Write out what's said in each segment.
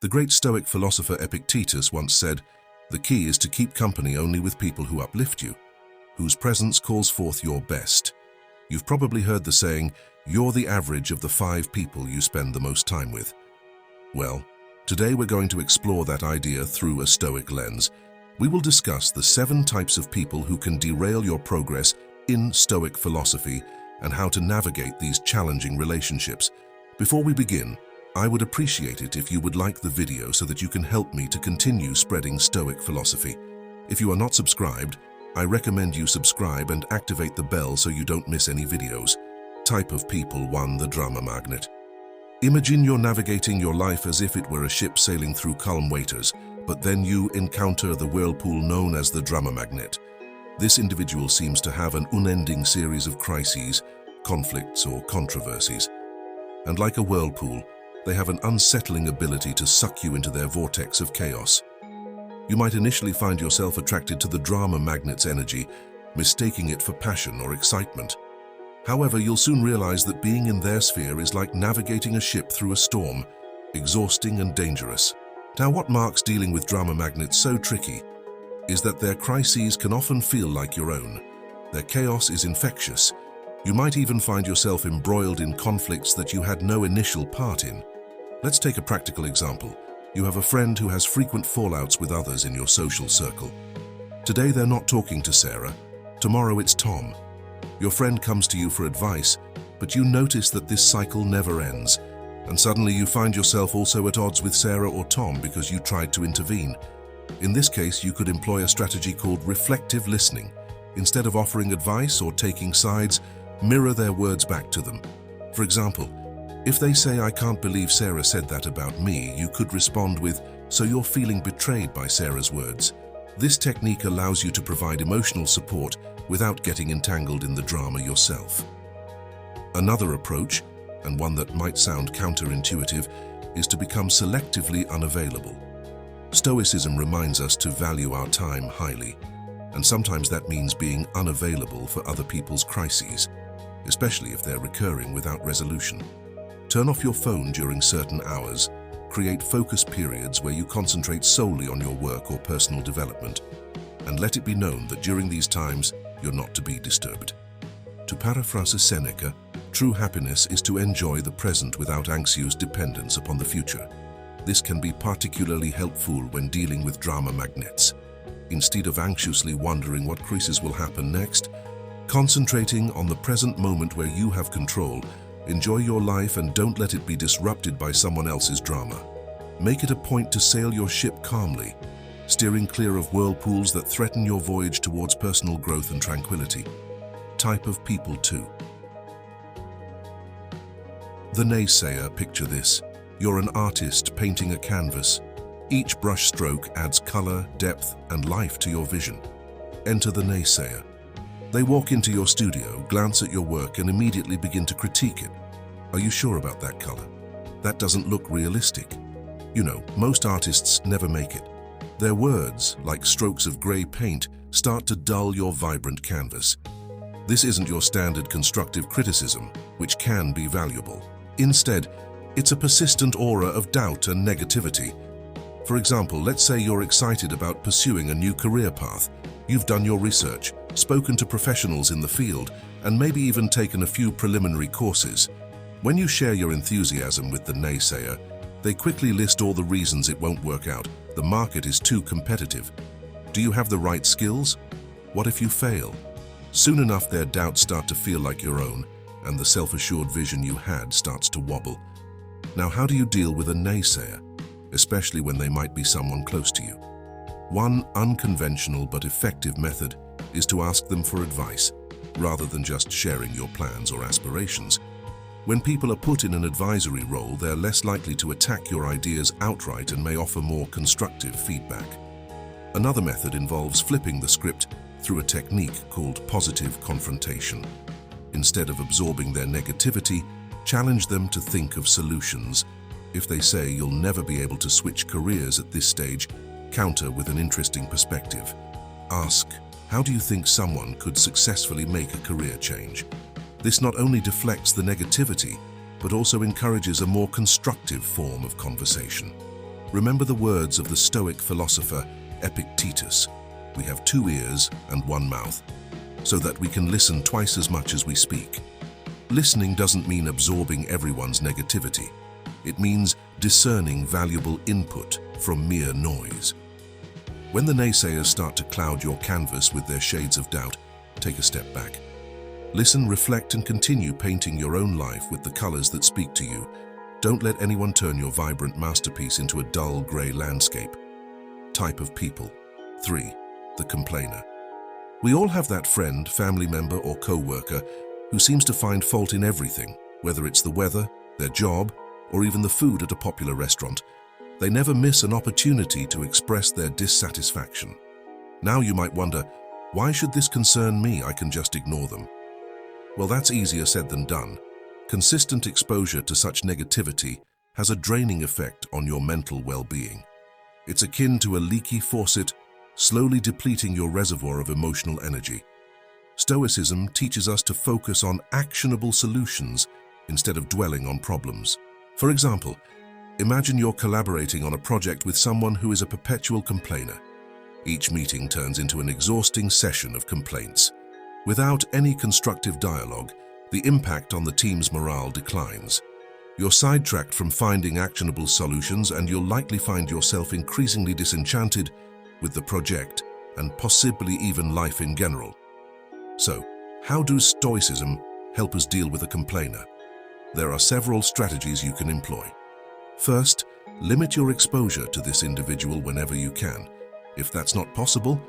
The great Stoic philosopher Epictetus once said, "The key is to keep company only with people who uplift you, whose presence calls forth your best." You've probably heard the saying, "You're the average of the 5 people you spend the most time with." Well, today we're going to explore that idea through a Stoic lens. We will discuss the 7 types of people who can derail your progress in Stoic philosophy and how to navigate these challenging relationships. Before we begin, I would appreciate it if you would like the video so that you can help me to continue spreading Stoic philosophy. If you are not subscribed, I recommend you subscribe and activate the bell so you don't miss any videos. Type of people 1. The drama magnet. Imagine you're navigating your life as if it were a ship sailing through calm waters, but then you encounter the whirlpool known as the drama magnet. This individual seems to have an unending series of crises, conflicts, or controversies. And like a whirlpool, they have an unsettling ability to suck you into their vortex of chaos. You might initially find yourself attracted to the drama magnet's energy, mistaking it for passion or excitement. However, you'll soon realize that being in their sphere is like navigating a ship through a storm, exhausting and dangerous. Now, what marks dealing with drama magnets so tricky is that their crises can often feel like your own. Their chaos is infectious. You might even find yourself embroiled in conflicts that you had no initial part in. Let's take a practical example. You have a friend who has frequent fallouts with others in your social circle. Today they're not talking to Sarah. Tomorrow it's Tom. Your friend comes to you for advice, but you notice that this cycle never ends, and suddenly you find yourself also at odds with Sarah or Tom because you tried to intervene. In this case, you could employ a strategy called reflective listening. Instead of offering advice or taking sides, mirror their words back to them. For example, if they say, "I can't believe Sarah said that about me," you could respond with, "So you're feeling betrayed by Sarah's words." This technique allows you to provide emotional support without getting entangled in the drama yourself. Another approach, and one that might sound counterintuitive, is to become selectively unavailable. Stoicism reminds us to value our time highly, and sometimes that means being unavailable for other people's crises, especially if they're recurring without resolution. Turn off your phone during certain hours. Create focus periods where you concentrate solely on your work or personal development, and let it be known that during these times, you're not to be disturbed. To paraphrase Seneca, true happiness is to enjoy the present without anxious dependence upon the future. This can be particularly helpful when dealing with drama magnets. Instead of anxiously wondering what crisis will happen next, concentrating on the present moment where you have control, enjoy your life and don't let it be disrupted by someone else's drama. Make it a point to sail your ship calmly, steering clear of whirlpools that threaten your voyage towards personal growth and tranquility. Type of people 2. The naysayer. Picture this. You're an artist painting a canvas. Each brush stroke adds color, depth, and life to your vision. Enter the naysayer. They walk into your studio, glance at your work, and immediately begin to critique it. "Are you sure about that color? That doesn't look realistic." You know, most artists never make it. Their words, like strokes of gray paint, start to dull your vibrant canvas. This isn't your standard constructive criticism, which can be valuable. Instead, it's a persistent aura of doubt and negativity. For example, let's say you're excited about pursuing a new career path. You've done your research, spoken to professionals in the field, and maybe even taken a few preliminary courses. When you share your enthusiasm with the naysayer, they quickly list all the reasons it won't work out. The market is too competitive. Do you have the right skills? What if you fail? Soon enough, their doubts start to feel like your own, and the self-assured vision you had starts to wobble. Now, how do you deal with a naysayer, especially when they might be someone close to you? One unconventional but effective method is to ask them for advice, rather than just sharing your plans or aspirations. When people are put in an advisory role, they're less likely to attack your ideas outright and may offer more constructive feedback. Another method involves flipping the script through a technique called positive confrontation. Instead of absorbing their negativity, challenge them to think of solutions. If they say you'll never be able to switch careers at this stage, counter with an interesting perspective. Ask, how do you think someone could successfully make a career change? This not only deflects the negativity, but also encourages a more constructive form of conversation. Remember the words of the Stoic philosopher Epictetus: we have 2 ears and 1 mouth, so that we can listen twice as much as we speak. Listening doesn't mean absorbing everyone's negativity. It means discerning valuable input from mere noise. When the naysayers start to cloud your canvas with their shades of doubt, take a step back. Listen, reflect, and continue painting your own life with the colors that speak to you. Don't let anyone turn your vibrant masterpiece into a dull gray landscape. Type of people. 3. The complainer. We all have that friend, family member, or co-worker who seems to find fault in everything, whether it's the weather, their job, or even the food at a popular restaurant. They never miss an opportunity to express their dissatisfaction. Now you might wonder, why should this concern me? I can just ignore them. Well, that's easier said than done. Consistent exposure to such negativity has a draining effect on your mental well-being. It's akin to a leaky faucet, slowly depleting your reservoir of emotional energy. Stoicism teaches us to focus on actionable solutions instead of dwelling on problems. For example, imagine you're collaborating on a project with someone who is a perpetual complainer. Each meeting turns into an exhausting session of complaints. Without any constructive dialogue, the impact on the team's morale declines. You're sidetracked from finding actionable solutions, and you'll likely find yourself increasingly disenchanted with the project and possibly even life in general. So, how does Stoicism help us deal with a complainer? There are several strategies you can employ. First, limit your exposure to this individual whenever you can. If that's not possible,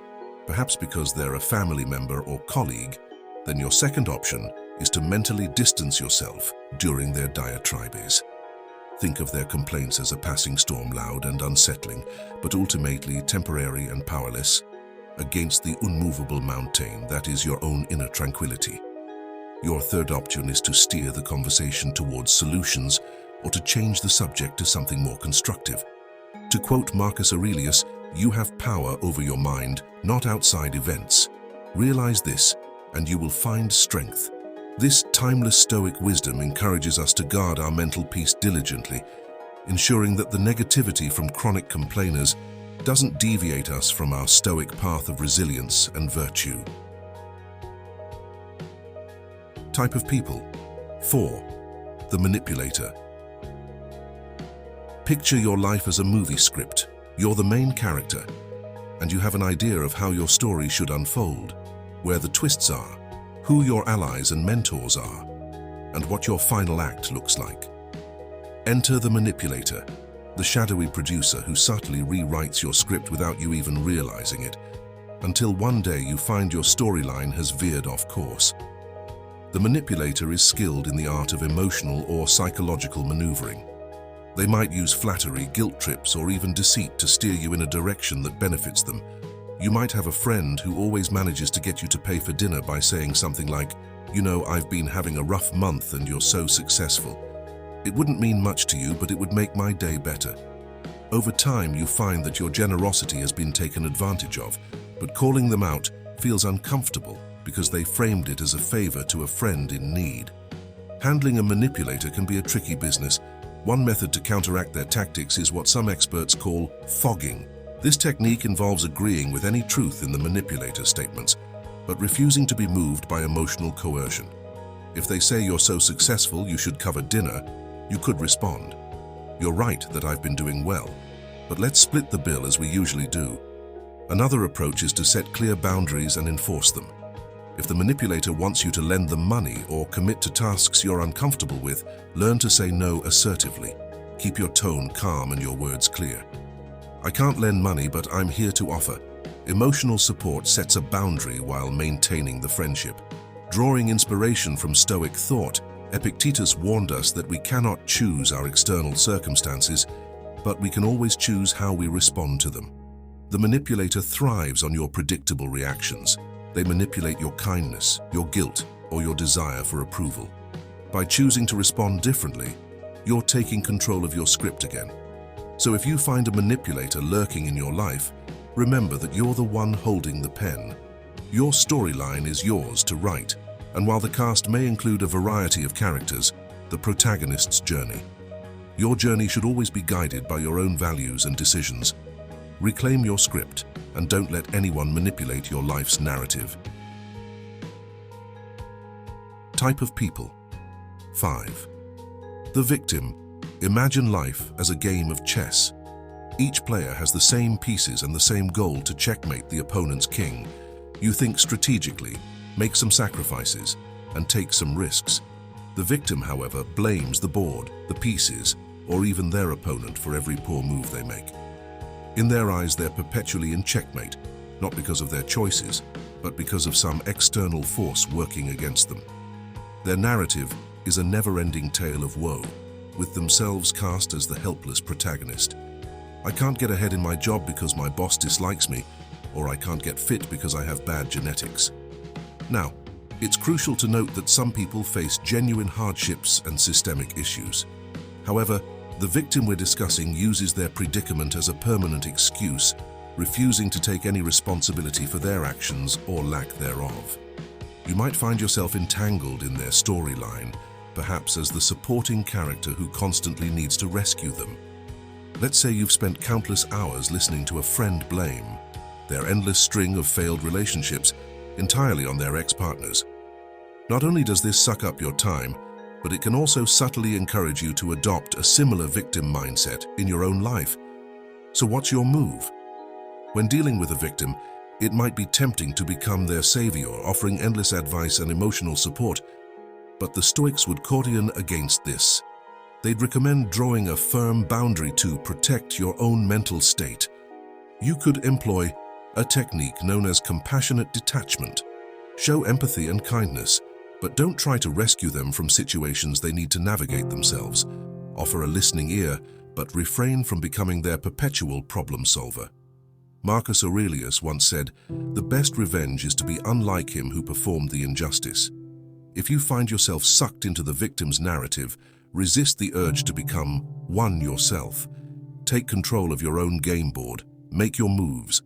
perhaps because they're a family member or colleague, then your second option is to mentally distance yourself during their diatribes. Think of their complaints as a passing storm, loud and unsettling, but ultimately temporary and powerless, against the unmovable mountain that is your own inner tranquility. Your third option is to steer the conversation towards solutions or to change the subject to something more constructive. To quote Marcus Aurelius, you have power over your mind, not outside events. Realize this, and you will find strength. This timeless Stoic wisdom encourages us to guard our mental peace diligently, ensuring that the negativity from chronic complainers doesn't deviate us from our Stoic path of resilience and virtue. Type of people. 4. The manipulator. Picture your life as a movie script. You're the main character, and you have an idea of how your story should unfold, where the twists are, who your allies and mentors are, and what your final act looks like. Enter the manipulator, the shadowy producer who subtly rewrites your script without you even realizing it, until one day you find your storyline has veered off course. The manipulator is skilled in the art of emotional or psychological maneuvering. They might use flattery, guilt trips, or even deceit to steer you in a direction that benefits them. You might have a friend who always manages to get you to pay for dinner by saying something like, "You know, I've been having a rough month and you're so successful. It wouldn't mean much to you, but it would make my day better." Over time, you find that your generosity has been taken advantage of, but calling them out feels uncomfortable because they framed it as a favor to a friend in need. Handling a manipulator can be a tricky business. One method to counteract their tactics is what some experts call fogging. This technique involves agreeing with any truth in the manipulator's statements, but refusing to be moved by emotional coercion. If they say you're so successful you should cover dinner, you could respond, "You're right that I've been doing well, but let's split the bill as we usually do." Another approach is to set clear boundaries and enforce them. If the manipulator wants you to lend them money or commit to tasks you're uncomfortable with, learn to say no assertively. Keep your tone calm and your words clear. "I can't lend money, but I'm here to offer." Emotional support sets a boundary while maintaining the friendship. Drawing inspiration from Stoic thought, Epictetus warned us that we cannot choose our external circumstances, but we can always choose how we respond to them. The manipulator thrives on your predictable reactions. They manipulate your kindness, your guilt, or your desire for approval. By choosing to respond differently, you're taking control of your script again. So if you find a manipulator lurking in your life, remember that you're the one holding the pen. Your storyline is yours to write, and while the cast may include a variety of characters, the protagonist's journey. Your journey should always be guided by your own values and decisions. Reclaim your script and don't let anyone manipulate your life's narrative. Type of people. 5. The victim. Imagine life as a game of chess. Each player has the same pieces and the same goal to checkmate the opponent's king. You think strategically, make some sacrifices, and take some risks. The victim, however, blames the board, the pieces, or even their opponent for every poor move they make. In their eyes, they're perpetually in checkmate, not because of their choices, but because of some external force working against them. Their narrative is a never-ending tale of woe, with themselves cast as the helpless protagonist. I can't get ahead in my job because my boss dislikes me, or I can't get fit because I have bad genetics. Now, it's crucial to note that some people face genuine hardships and systemic issues. However, the victim we're discussing uses their predicament as a permanent excuse, refusing to take any responsibility for their actions or lack thereof. You might find yourself entangled in their storyline, perhaps as the supporting character who constantly needs to rescue them. Let's say you've spent countless hours listening to a friend blame their endless string of failed relationships entirely on their ex-partners. Not only does this suck up your time, but it can also subtly encourage you to adopt a similar victim mindset in your own life. So what's your move? When dealing with a victim, it might be tempting to become their savior, offering endless advice and emotional support. But the Stoics would caution against this. They'd recommend drawing a firm boundary to protect your own mental state. You could employ a technique known as compassionate detachment. Show empathy and kindness, but don't try to rescue them from situations they need to navigate themselves. Offer a listening ear, but refrain from becoming their perpetual problem solver. Marcus Aurelius once said, "The best revenge is to be unlike him who performed the injustice." If you find yourself sucked into the victim's narrative, resist the urge to become one yourself. Take control of your own game board, make your moves.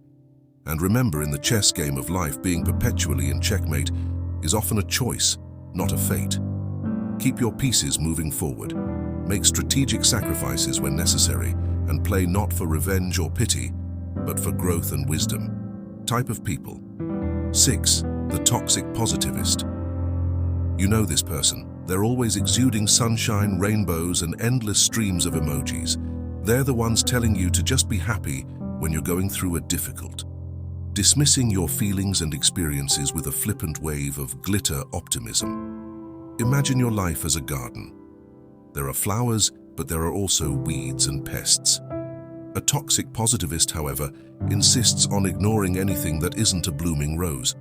And remember, in the chess game of life, being perpetually in checkmate is often a choice, not a fate. Keep your pieces moving forward. Make strategic sacrifices when necessary, and play not for revenge or pity, but for growth and wisdom. Type of people. 6. The toxic positivist. You know this person. They're always exuding sunshine, rainbows, and endless streams of emojis. They're the ones telling you to just be happy when you're going through a difficult. Dismissing your feelings and experiences with a flippant wave of glitter optimism. Imagine your life as a garden. There are flowers, but there are also weeds and pests. A toxic positivist, however, insists on ignoring anything that isn't a blooming rose.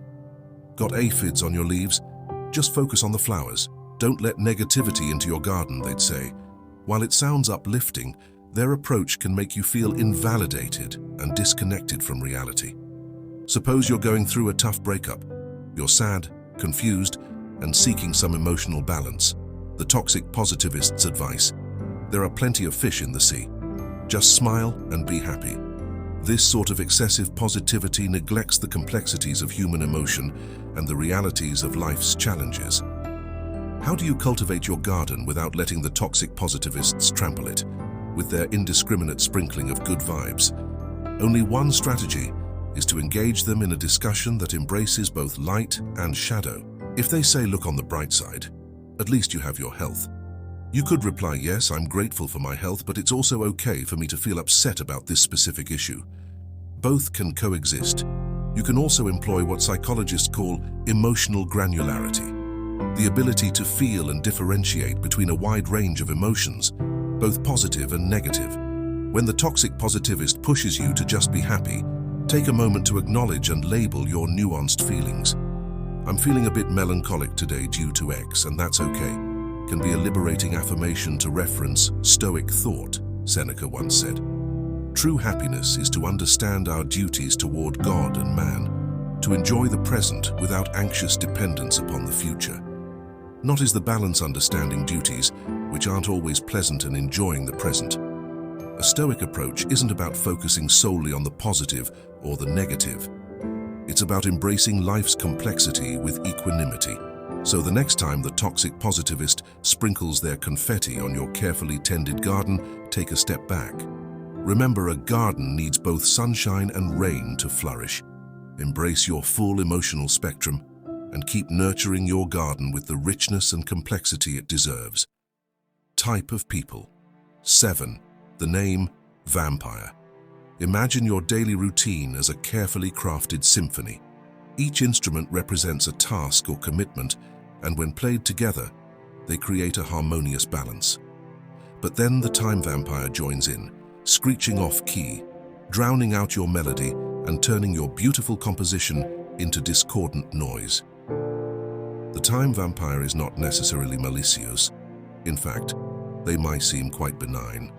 Got aphids on your leaves? Just focus on the flowers. Don't let negativity into your garden, they'd say. While it sounds uplifting, their approach can make you feel invalidated and disconnected from reality. Suppose you're going through a tough breakup. You're sad, confused, and seeking some emotional balance. The toxic positivist's advice: there are plenty of fish in the sea. Just smile and be happy. This sort of excessive positivity neglects the complexities of human emotion and the realities of life's challenges. How do you cultivate your garden without letting the toxic positivists trample it, with their indiscriminate sprinkling of good vibes? Only one strategy is to engage them in a discussion that embraces both light and shadow. If they say, "Look on the bright side," at least you have your health. You could reply, "Yes, I'm grateful for my health, but it's also okay for me to feel upset about this specific issue." Both can coexist. You can also employ what psychologists call emotional granularity, the ability to feel and differentiate between a wide range of emotions, both positive and negative. When the toxic positivist pushes you to just be happy, take a moment to acknowledge and label your nuanced feelings. "I'm feeling a bit melancholic today due to X, and that's okay," can be a liberating affirmation to reference Stoic thought, Seneca once said. True happiness is to understand our duties toward God and man, to enjoy the present without anxious dependence upon the future. Not is the balance understanding duties, which aren't always pleasant, and enjoying the present. A Stoic approach isn't about focusing solely on the positive or the negative. It's about embracing life's complexity with equanimity, So the next time the toxic positivist sprinkles their confetti on your carefully tended garden, take a step back. Remember, a garden needs both sunshine and rain to flourish. Embrace your full emotional spectrum and keep nurturing your garden with the richness and complexity it deserves. Type of people. 7. The name Vampire. Imagine your daily routine as a carefully crafted symphony. Each instrument represents a task or commitment, and when played together, they create a harmonious balance. But then the time vampire joins in, screeching off key, drowning out your melody and turning your beautiful composition into discordant noise. The time vampire is not necessarily malicious. In fact, they might seem quite benign.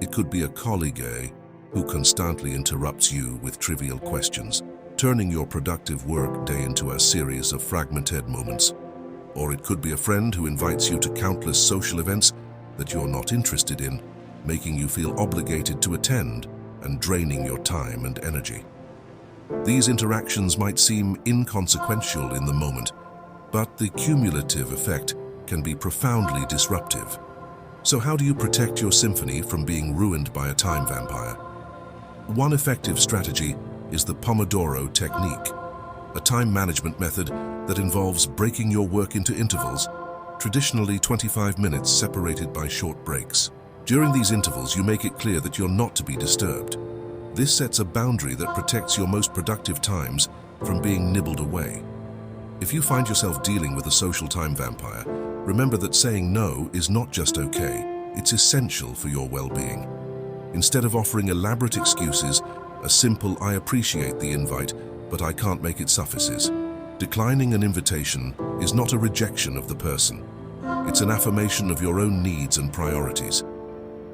It could be a colleague who constantly interrupts you with trivial questions, turning your productive work day into a series of fragmented moments. Or it could be a friend who invites you to countless social events that you're not interested in, making you feel obligated to attend and draining your time and energy. These interactions might seem inconsequential in the moment, but the cumulative effect can be profoundly disruptive. So how do you protect your symphony from being ruined by a time vampire? One effective strategy is the Pomodoro technique, a time management method that involves breaking your work into intervals, traditionally 25 minutes separated by short breaks. During these intervals, you make it clear that you're not to be disturbed. This sets a boundary that protects your most productive times from being nibbled away. If you find yourself dealing with a social time vampire, remember that saying no is not just okay, it's essential for your well-being. Instead of offering elaborate excuses, a simple "I appreciate the invite, but I can't make it" suffices. Declining an invitation is not a rejection of the person. It's an affirmation of your own needs and priorities.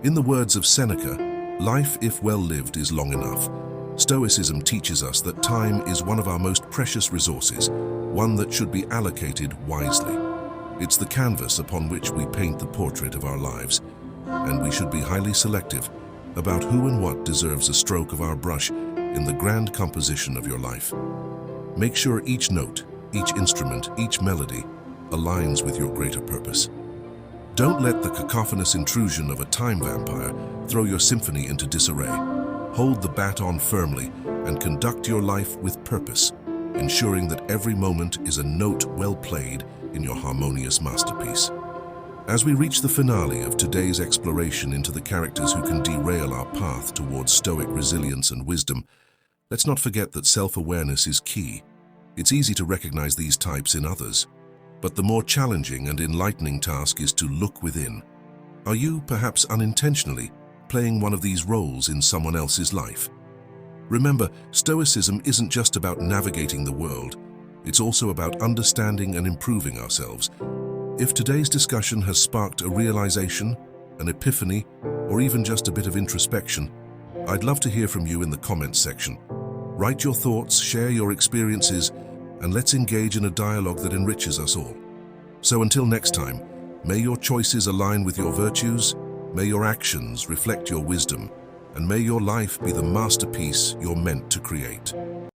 In the words of Seneca, life, if well lived, is long enough. Stoicism teaches us that time is one of our most precious resources, one that should be allocated wisely. It's the canvas upon which we paint the portrait of our lives, and we should be highly selective about who and what deserves a stroke of our brush in the grand composition of your life. Make sure each note, each instrument, each melody aligns with your greater purpose. Don't let the cacophonous intrusion of a time vampire throw your symphony into disarray. Hold the baton firmly and conduct your life with purpose, ensuring that every moment is a note well played in your harmonious masterpiece. As we reach the finale of today's exploration into the characters who can derail our path towards stoic resilience and wisdom, let's not forget that self-awareness is key. It's easy to recognize these types in others, but the more challenging and enlightening task is to look within. Are you, perhaps unintentionally, playing one of these roles in someone else's life? Remember, Stoicism isn't just about navigating the world. It's also about understanding and improving ourselves. If today's discussion has sparked a realization, an epiphany, or even just a bit of introspection, I'd love to hear from you in the comments section. Write your thoughts, share your experiences, and let's engage in a dialogue that enriches us all. So until next time, may your choices align with your virtues, may your actions reflect your wisdom, and may your life be the masterpiece you're meant to create.